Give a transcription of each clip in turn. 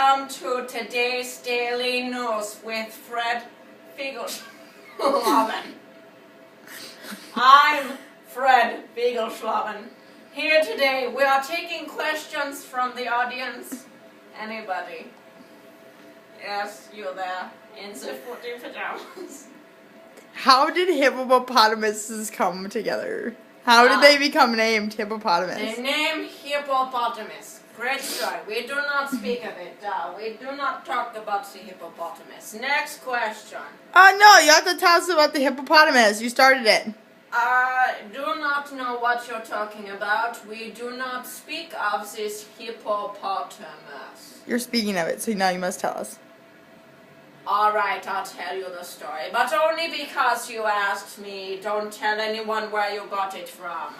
Welcome to today's Daily News with Fred Fiegelschlaven. I'm Fred Fiegelschlaven. Here today we are taking questions from the audience. Anybody? Yes, you there in the footy pajamas. How did hippopotamuses come together? How did they become named hippopotamus? The name hippopotamus. Great story. We do not speak of it. We do not talk about the hippopotamus. Next question. Oh no, you have to tell us about the hippopotamus. You started it. I do not know what you're talking about. We do not speak of this hippopotamus. You're speaking of it, so now you must tell us. Alright, I'll tell you the story. But only because you asked me. Don't tell anyone where you got it from.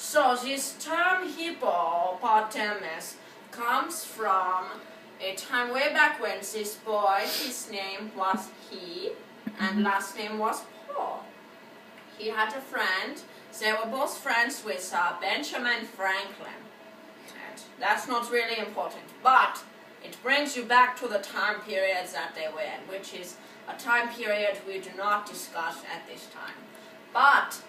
So this term hippopotamus comes from a time way back when this boy, his name was He, and last name was Paul. He had a friend. They were both friends with Benjamin Franklin. And that's not really important, but it brings you back to the time periods that they were in, which is a time period we do not discuss at this time. But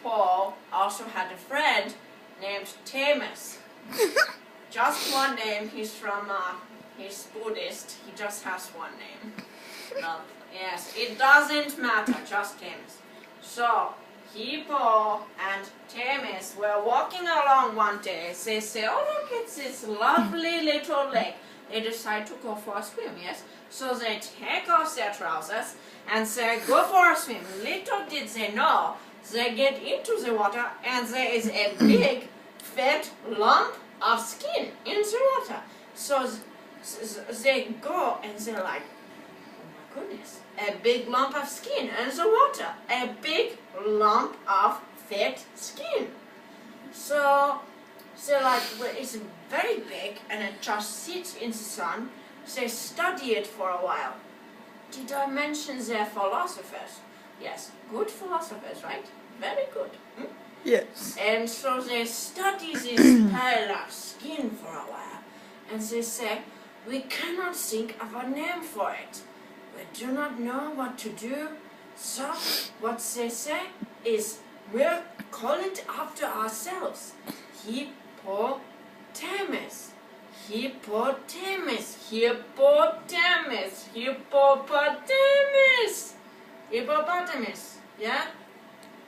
Paul, also had a friend named Themis. Just one name. He's Buddhist. He just has one name. Yes, it doesn't matter, just Themis. So, Paul and Themis were walking along one day. They say, oh look, it's this lovely little lake. They decide to go for a swim, yes? So they take off their trousers and they go for a swim. Little did they know, they get into the water and there is a big fat lump of skin in the water. So they go and they're like, oh my goodness, a big lump of skin in the water. A big lump of fat skin. So they're like, well, it's very big and it just sits in the sun. They study it for a while. Did I mention they're philosophers? Yes, good philosophers, right? Very good. Yes. And so they study this pile of skin for a while. And they say, we cannot think of a name for it. We do not know what to do. So what they say is, we'll call it after ourselves. Hippopotamus. Hippopotamus. Hippopotamus. Hippopotamus. Hippopotamus. Yeah?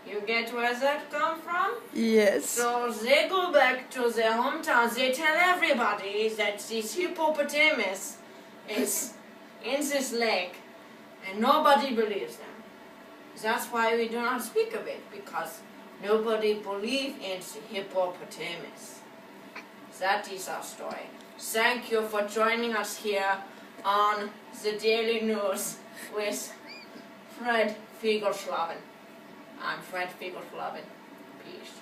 You get where that come from? Yes. So they go back to their hometown. They tell everybody that this hippopotamus is in this lake. And nobody believes them. That's why we do not speak of it. Because nobody believes in the hippopotamus. That is our story. Thank you for joining us here on the Daily News with Fred Fiegelschlaven. I'm Fred Fiegelschlaven. Peace.